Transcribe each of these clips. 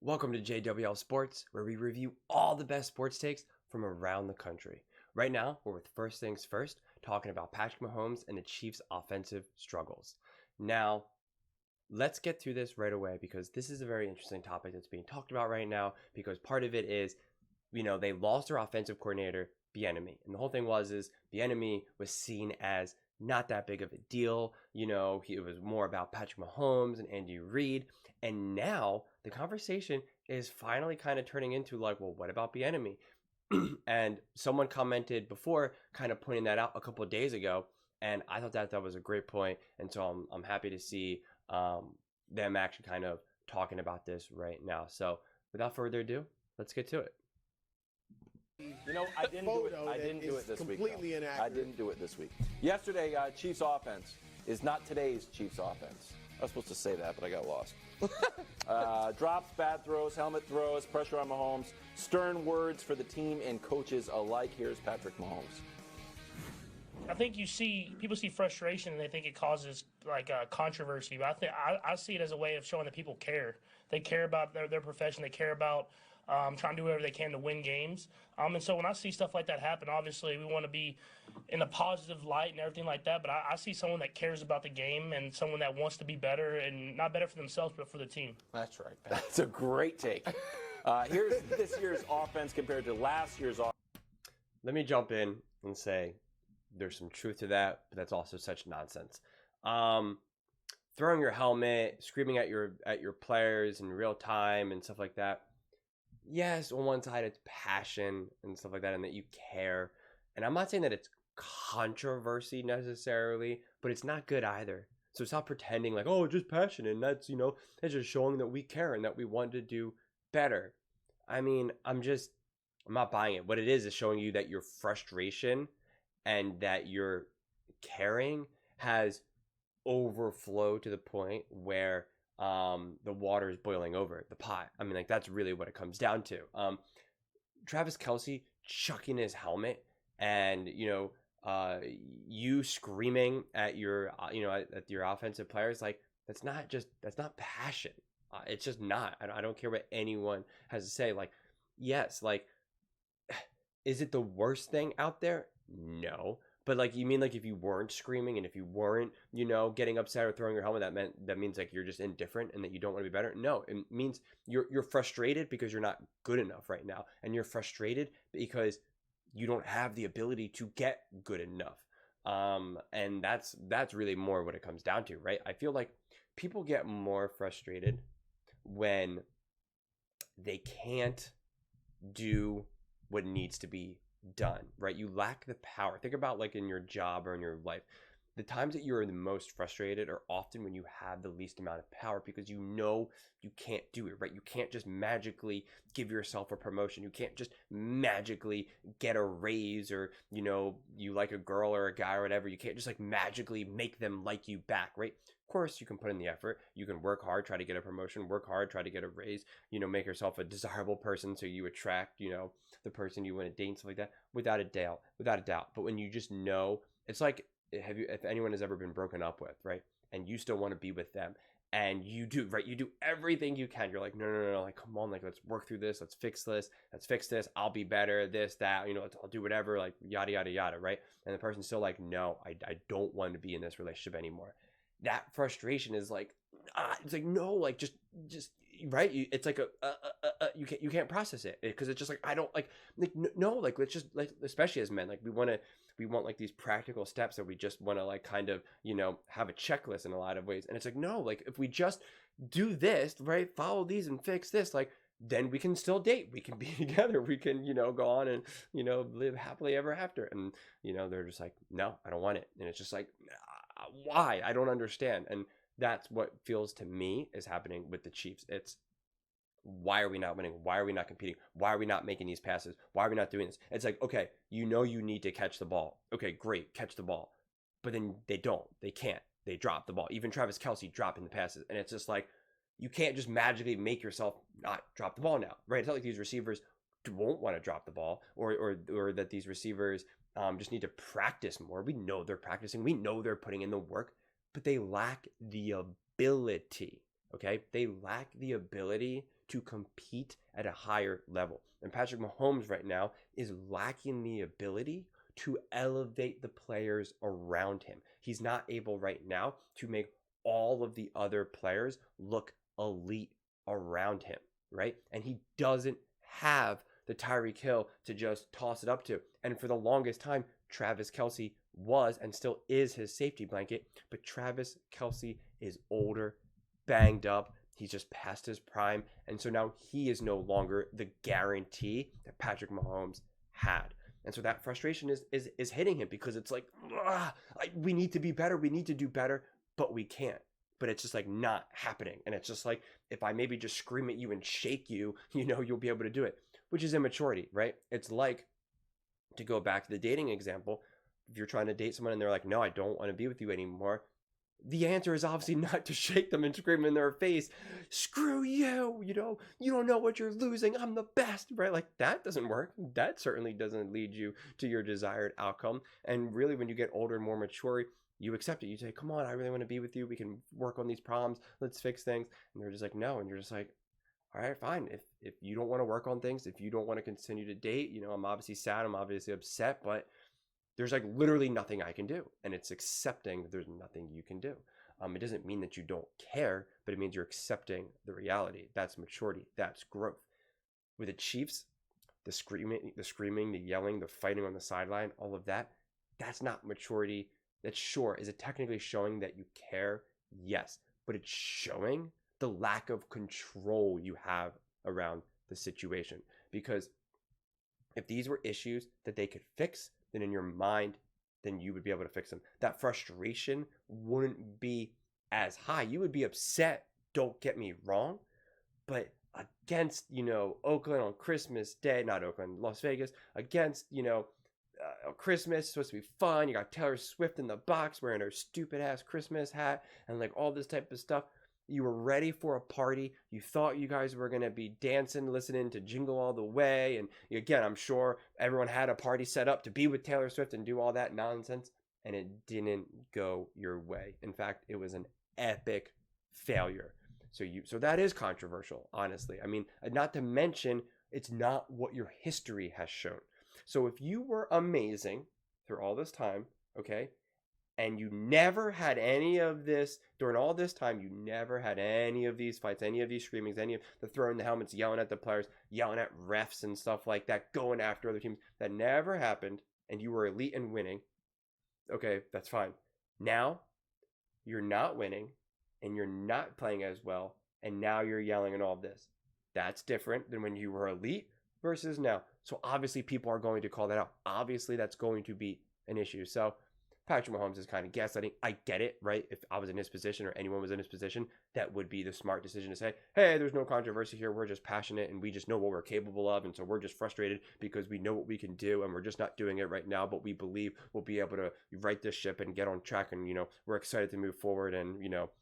Welcome to JWL Sports, where we review all the best sports takes from around the country. Right now, we're with First Things First, talking about Patrick Mahomes and the Chiefs' offensive struggles. Now, let's get through this right away because this is a very interesting topic that's being talked about right now because part of it is, they lost their offensive coordinator, Bieniemy. And the whole thing was Bieniemy was seen as not that big of a deal. It was more about Patrick Mahomes and Andy Reid. And now the conversation is finally kind of turning into like, well, what about Bieniemy? And someone commented before kind of pointing that out a couple of days ago. And I thought that was a great point. And so I'm happy to see them actually kind of talking about this right now. So without further ado, let's get to it. I didn't do it. I didn't do it this week. Completely inaccurate. I didn't do it this week. Yesterday, Chiefs offense is not today's Chiefs offense. I was supposed to say that, but I got lost. Drops, bad throws, helmet throws, pressure on Mahomes, stern words for the team and coaches alike. Here's Patrick Mahomes. I think people see frustration and they think it causes controversy. But I see it as a way of showing that people care. They care about their profession. They care about trying to do whatever they can to win games. And so when I see stuff like that happen, obviously we want to be in a positive light and everything like that. But I see someone that cares about the game and someone that wants to be better, and not better for themselves, but for the team. That's right. That's a great take. Here's this year's offense compared to last year's offense. Let me jump in and say there's some truth to that, but that's also such nonsense. Throwing your helmet, screaming at your players in real time and stuff like that. Yes, on one side it's passion and stuff like that and that you care. And I'm not saying that it's controversy necessarily, but it's not good either. So stop pretending like, oh, just passion and that's just showing that we care and that we want to do better. I mean, I'm not buying it. What it is showing you that your frustration and that your caring has overflowed to the point where the water is boiling over the pot. I mean, that's really what it comes down to. Travis Kelce chucking his helmet and, you screaming at your, at your offensive players, that's not passion. It's just not. I don't care what anyone has to say. Yes, is it the worst thing out there? No. But you mean if you weren't screaming and if you weren't, getting upset or throwing your helmet, that means you're just indifferent and that you don't want to be better? No, it means you're frustrated because you're not good enough right now, and you're frustrated because you don't have the ability to get good enough. And that's really more what it comes down to, right? I feel like people get more frustrated when they can't do what needs to be done, right? You lack the power. Think about in your job or in your life. The times that you're the most frustrated are often when you have the least amount of power because you can't do it, right? You can't just magically give yourself a promotion. You can't just magically get a raise or, you like a girl or a guy or whatever. You can't just magically make them like you back, right? Of course, you can put in the effort. You can work hard, try to get a promotion, work hard, try to get a raise, make yourself a desirable person so you attract, the person you want to date and stuff like that, without a doubt. But when you just know, it's like, if anyone has ever been broken up with, right? And you still want to be with them and you do, right? You do everything you can. You're like, no, come on, let's work through this. Let's fix this. I'll be better, this, that, I'll do whatever, yada, yada, yada, right? And the person's still like, no, I don't want to be in this relationship anymore. That frustration is no, just right. It's you can't process it because it's just I don't no, let's just especially as men, we want these practical steps that we just want to kind of have a checklist in a lot of ways, and it's no, if we just do this, right, follow these and fix this, then we can still date, we can be together, we can go on and live happily ever after. And they're just no, I don't want it. And it's just why? I don't understand. And that's what feels to me is happening with the Chiefs. It's why are we not winning? Why are we not competing? Why are we not making these passes? Why are we not doing this? It's okay, you need to catch the ball. Okay, great, catch the ball. But then they don't. They can't. They drop the ball. Even Travis Kelce dropping the passes. And it's just you can't just magically make yourself not drop the ball now, right? It's not like these receivers won't want to drop the ball or that these receivers just need to practice more. We know they're practicing. We know they're putting in the work, but they lack the ability, okay? They lack the ability to compete at a higher level. And Patrick Mahomes right now is lacking the ability to elevate the players around him. He's not able right now to make all of the other players look elite around him, right? And he doesn't have the Tyreek Hill to just toss it up to. And for the longest time, Travis Kelce was and still is his safety blanket. But Travis Kelce is older, banged up. He's just past his prime. And so now he is no longer the guarantee that Patrick Mahomes had. And so that frustration is hitting him because it's like, we need to be better. We need to do better, but we can't. But it's just like not happening. And it's just like, if I maybe just scream at you and shake you, you'll be able to do it, which is immaturity, right? It's like, to go back to the dating example, if you're trying to date someone and they're like, no, I don't want to be with you anymore, the answer is obviously not to shake them and scream in their face, screw you, you don't know what you're losing, I'm the best, right? Like, that doesn't work. That certainly doesn't lead you to your desired outcome. And really, when you get older and more mature, you accept it. You say, come on, I really want to be with you. We can work on these problems. Let's fix things. And they're just like, no. And you're just like, all right, fine. If you don't want to work on things, if you don't want to continue to date, I'm obviously sad. I'm obviously upset, but there's like literally nothing I can do. And it's accepting that there's nothing you can do. It doesn't mean that you don't care, but it means you're accepting the reality. That's maturity. That's growth. With the Chiefs, the screaming, the yelling, the fighting on the sideline, all of that, that's not maturity. That's sure. Is it technically showing that you care? Yes. But it's showing the lack of control you have around the situation. Because if these were issues that they could fix, then in your mind, then you would be able to fix them. That frustration wouldn't be as high. You would be upset, don't get me wrong, but against, Oakland on Christmas Day, not Oakland, Las Vegas, against, Christmas, supposed to be fun. You got Taylor Swift in the box wearing her stupid ass Christmas hat and like all this type of stuff. You were ready for a party. You thought you guys were going to be dancing, listening to Jingle All the Way. And again, I'm sure everyone had a party set up to be with Taylor Swift and do all that nonsense. And it didn't go your way. In fact, it was an epic failure. So that is controversial, honestly. I mean, not to mention, it's not what your history has shown. So if you were amazing through all this time, okay, and you never had any of this, during all this time, you never had any of these fights, any of these screamings, any of the throwing the helmets, yelling at the players, yelling at refs and stuff like that, going after other teams, that never happened, and you were elite and winning, okay, that's fine. Now, you're not winning, and you're not playing as well, and now you're yelling and all of this. That's different than when you were elite versus now. So obviously people are going to call that out. Obviously that's going to be an issue. So Patrick Mahomes is kind of gaslighting. I get it, right? If I was in his position or anyone was in his position, that would be the smart decision to say, hey, there's no controversy here. We're just passionate and we just know what we're capable of. And so we're just frustrated because we know what we can do and we're just not doing it right now. But we believe we'll be able to right this ship and get on track. And, we're excited to move forward. And,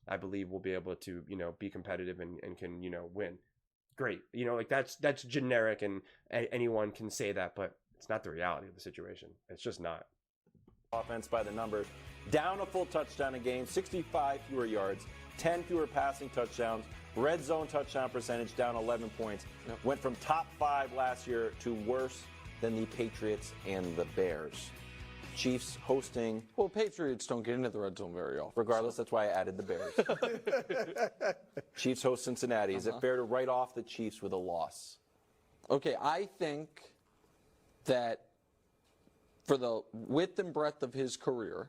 I believe we'll be able to, be competitive and can, win. Great. That's generic and anyone can say that, but it's not the reality of the situation. It's just not. Offense by the numbers. Down a full touchdown a game, 65 fewer yards, 10 fewer passing touchdowns, red zone touchdown percentage down 11 points. Yep. Went from top 5 last year to worse than the Patriots and the Bears. Chiefs hosting. Well, Patriots don't get into the red zone very often. Regardless, that's why I added the Bears. Chiefs host Cincinnati. Is it fair to write off the Chiefs with a loss? Okay, I think that for the width and breadth of his career,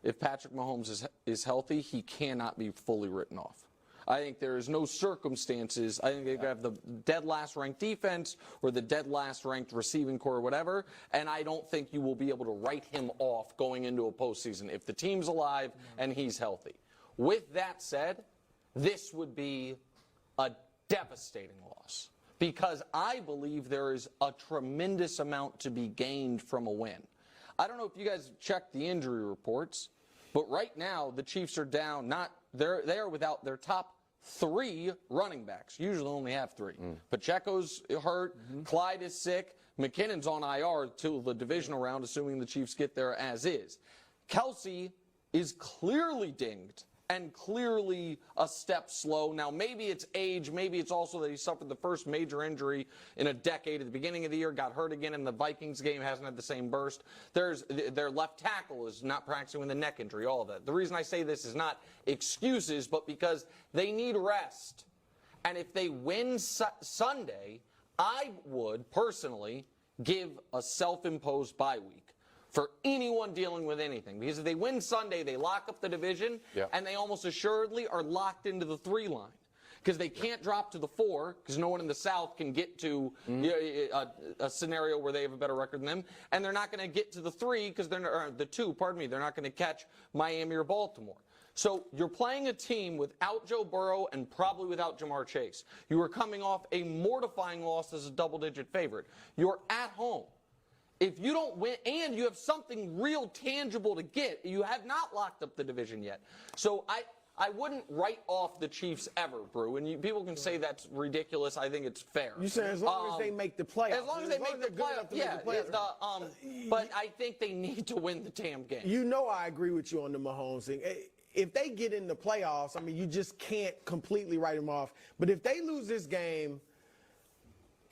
if Patrick Mahomes is healthy, he cannot be fully written off. I think there is no circumstances. I think they have the dead last ranked defense or the dead last ranked receiving core or whatever, and I don't think you will be able to write him off going into a postseason if the team's alive and he's healthy. With that said, this would be a devastating loss because I believe there is a tremendous amount to be gained from a win. I don't know if you guys checked the injury reports, but right now the Chiefs are down. They are without their top 3 running backs. Usually only have 3. Pacheco's hurt. Clyde is sick. McKinnon's on IR till the divisional round, assuming the Chiefs get there as is. Kelce is clearly dinged and clearly a step slow. Now, maybe it's age. Maybe it's also that he suffered the first major injury in a decade at the beginning of the year, got hurt again in the Vikings game, hasn't had the same burst. Their left tackle is not practicing with a neck injury, all of that. The reason I say this is not excuses, but because they need rest. And if they win Sunday, I would personally give a self-imposed bye week for anyone dealing with anything. Because if they win Sunday, they lock up the division, and they almost assuredly are locked into the 3 line. Because they can't drop to the 4, because no one in the South can get to a scenario where they have a better record than them. And they're not going to get to the 3, because they're the 2, pardon me, they're not going to catch Miami or Baltimore. So you're playing a team without Joe Burrow and probably without Jamar Chase. You are coming off a mortifying loss as a double-digit favorite. You're at home. If you don't win, and you have something real tangible to get, you have not locked up the division yet. So I wouldn't write off the Chiefs ever, Brew. And people can say that's ridiculous. I think it's fair. You saying as long as they make the playoffs? As long as they make the playoffs, yeah. But I think they need to win the damn game. You know I agree with you on the Mahomes thing. If they get in the playoffs, I mean, you just can't completely write them off. But if they lose this game,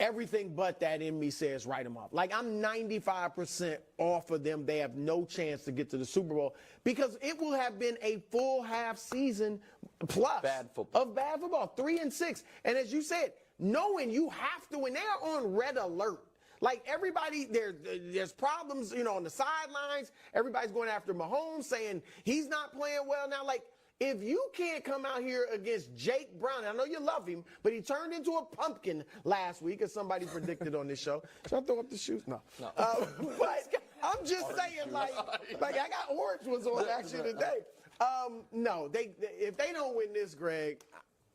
everything but that in me says write them off. Like, I'm 95% off of them. They have no chance to get to the Super Bowl because it will have been a full half season plus of bad football, 3-6. And as you said, knowing you have to win, they're on red alert. Like, everybody, there's problems, on the sidelines. Everybody's going after Mahomes, saying he's not playing well now. Like, if you can't come out here against Jake Brown, I know you love him, but he turned into a pumpkin last week, as somebody predicted on this show. Should I throw up the shoes? No. But I'm just saying, like I got orange ones on action today. No, if they don't win this, Greg,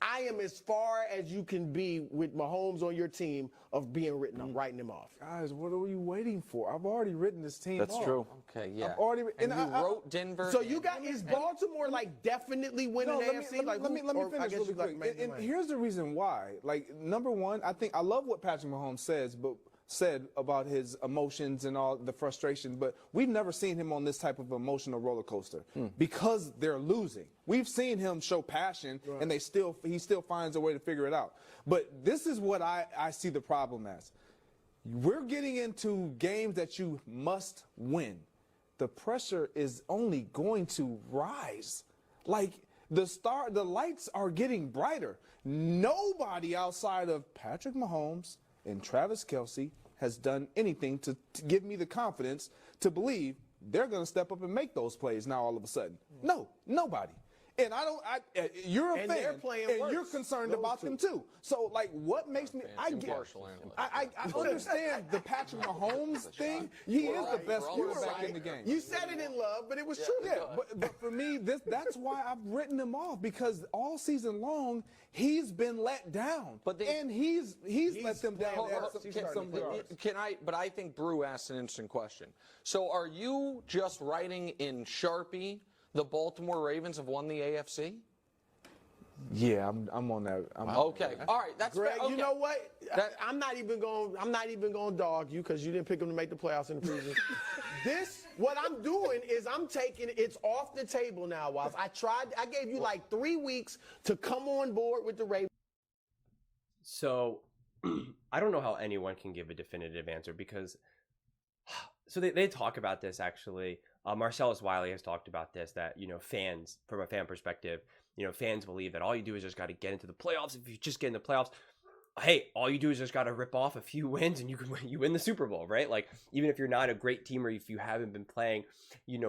I am as far as you can be with Mahomes on your team of being writing him off. Guys, what are you waiting for? I've already written this team off. That's true. Okay, yeah. I've already and you wrote Denver. So you got is Baltimore definitely winning the AFC? Let me finish really quick. And here's the reason why. Like, number one, I love what Patrick Mahomes said about his emotions and all the frustration, but we've never seen him on this type of emotional roller coaster because they're losing. We've seen him show passion, and he still finds a way to figure it out. But this is what I see the problem as. We're getting into games that you must win. The pressure is only going to rise. Like, the lights are getting brighter. Nobody outside of Patrick Mahomes and Travis Kelce has done anything to give me the confidence to believe they're going to step up and make those plays now all of a sudden. No, nobody. And you're a fan, and you're concerned about them too. So, like, what makes me? I understand the Patrick Mahomes thing. He is the best quarterback in the game. You said it in love, but it was true. Yeah, but for me, that's why I've written him off, because all season long he's been let down, and he's let them down. But I think Brew asked an interesting question. So, are you just writing in Sharpie the Baltimore Ravens have won the AFC? Yeah, I'm on that. Okay, all right, that's Greg. fair. Okay. You know what? I'm not even going to dog you because you didn't pick them to make the playoffs in the preseason. What I'm doing is I'm taking it's off the table now, Wiles. I gave you like 3 weeks to come on board with the Ravens. So I don't know how anyone can give a definitive answer because they talk about this actually. Marcellus Wiley has talked about this, that, fans, from a fan perspective, fans believe that all you do is just got to get into the playoffs. If you just get in the playoffs, hey, all you do is just got to rip off a few wins and you win the Super Bowl, right? Like, even if you're not a great team or if you haven't been playing,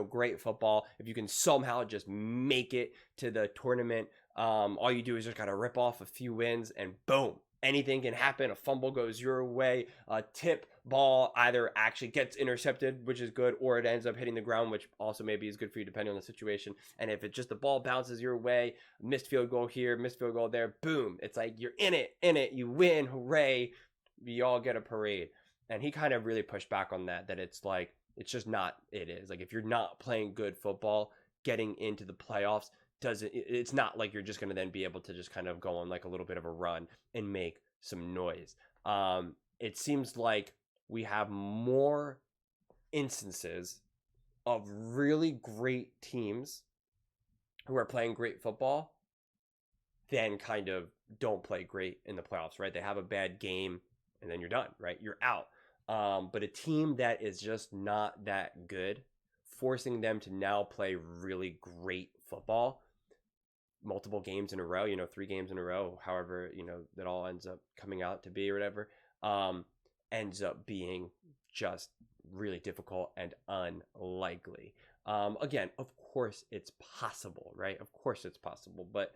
great football, if you can somehow just make it to the tournament, all you do is just got to rip off a few wins and boom, anything can happen. A fumble goes your way, a tip ball either actually gets intercepted, which is good, or it ends up hitting the ground, which also maybe is good for you depending on the situation. And if it's just the ball bounces your way, missed field goal here, missed field goal there, boom, it's like you're in it, you win, hooray, we all get a parade. And he kind of really pushed back on that it's like, it's just not, it is. Like, if you're not playing good football, getting into the playoffs, it's not like you're just going to then be able to just kind of go on like a little bit of a run and make some noise. It seems like we have more instances of really great teams who are playing great football then kind of don't play great in the playoffs, right? They have a bad game and then you're done, right? You're out. But a team that is just not that good, forcing them to now play really great football, multiple games in a row, 3 games in a row, however, that all ends up coming out to be or whatever, ends up being just really difficult and unlikely. Again, of course it's possible, right? Of course it's possible. But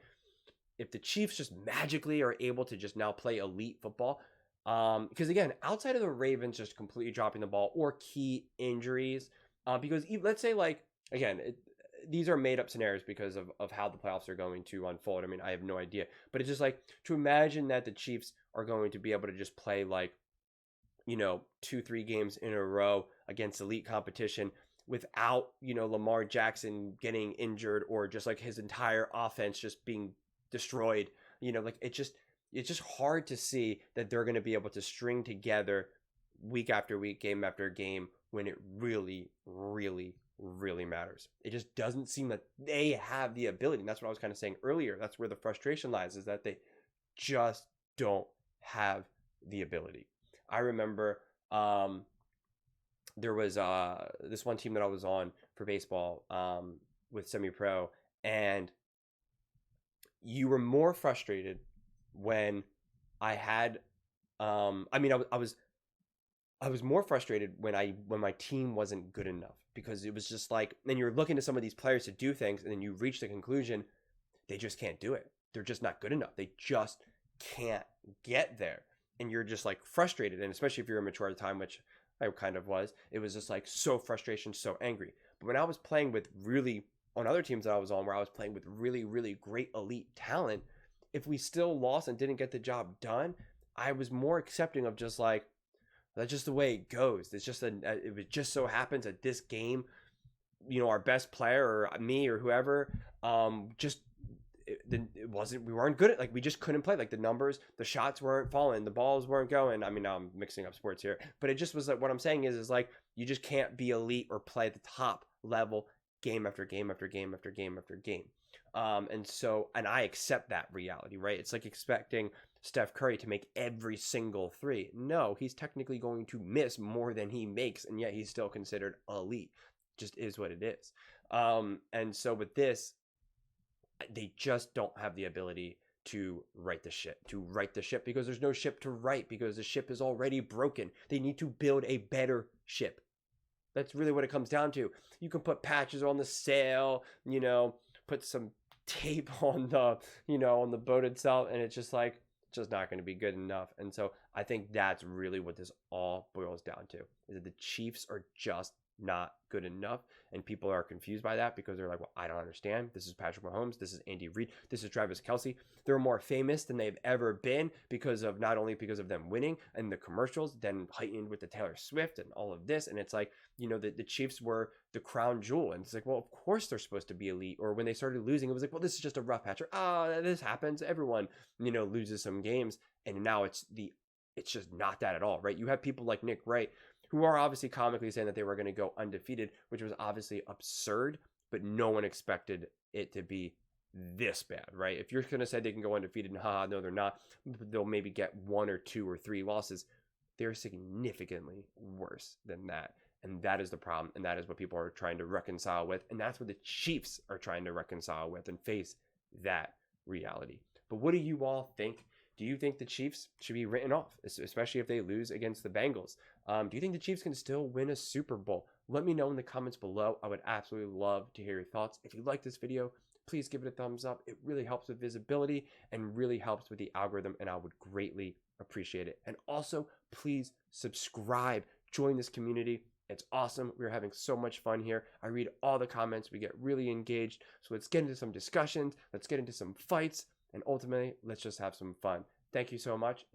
if the Chiefs just magically are able to just now play elite football, because again, outside of the Ravens just completely dropping the ball or key injuries, because let's say again, these are made up scenarios because of how the playoffs are going to unfold. I mean, I have no idea, but it's just to imagine that the Chiefs are going to be able to just play 2-3 games in a row against elite competition without, Lamar Jackson getting injured or just his entire offense just being destroyed. It's just hard to see that they're going to be able to string together week after week, game after game when it really, really, really matters. It just doesn't seem that they have the ability. And that's what I was kind of saying earlier. That's where the frustration lies, is that they just don't have the ability. I remember there was this one team that I was on for baseball with semi-pro, and you were more frustrated when I had I was more frustrated when my team wasn't good enough, because it was just then you're looking to some of these players to do things and then you reach the conclusion they just can't do it. They're just not good enough. They just can't get there. And you're just frustrated, and especially if you're immature at the time, which I kind of was, it was just so frustration, so angry. But when I was playing with on other teams that I was on, where I was playing with really, really great elite talent, if we still lost and didn't get the job done, I was more accepting of just that's just the way it goes. It's just it just so happens that this game, our best player or me or whoever, we weren't good at, we just couldn't play. The numbers, the shots weren't falling, the balls weren't going. I mean, now I'm mixing up sports here, but it just was what I'm saying is you just can't be elite or play at the top level game after game after game after game after game. And I accept that reality, right? It's expecting Steph Curry to make every single 3. No, he's technically going to miss more than he makes, and yet he's still considered elite. Just is what it is. And so with this, they just don't have the ability to right the ship, because there's no ship to right, because the ship is already broken. They need to build a better ship. That's really what it comes down to. You can put patches on the sail, put some tape on the, on the boat itself, and it's just not going to be good enough. And so I think that's really what this all boils down to, is that the Chiefs are just not good enough, and people are confused by that because they're well, I don't understand. This is Patrick Mahomes, this is Andy Reid, this is Travis Kelce. They're more famous than they've ever been not only because of them winning and the commercials, then heightened with the Taylor Swift and all of this. And it's the Chiefs were the crown jewel, and it's well, of course they're supposed to be elite. Or when they started losing, it was well, this is just a rough patch. This happens. Everyone loses some games, and now it's just not that at all, right? You have people like Nick Wright, who are obviously comically saying that they were going to go undefeated, which was obviously absurd, but no one expected it to be this bad, right? If you're going to say they can go undefeated and no, they're not, they'll maybe get 1 or 2 or 3 losses. They're significantly worse than that. And that is the problem. And that is what people are trying to reconcile with. And that's what the Chiefs are trying to reconcile with and face that reality. But what do you all think? Do you think the Chiefs should be written off, especially if they lose against the Bengals? Do you think the Chiefs can still win a Super Bowl? Let me know in the comments below. I would absolutely love to hear your thoughts. If you like this video, please give it a thumbs up. It really helps with visibility and really helps with the algorithm, and I would greatly appreciate it. And also, please subscribe. Join this community. It's awesome. We're having so much fun here. I read all the comments. We get really engaged. So let's get into some discussions. Let's get into some fights. And ultimately, let's just have some fun. Thank you so much.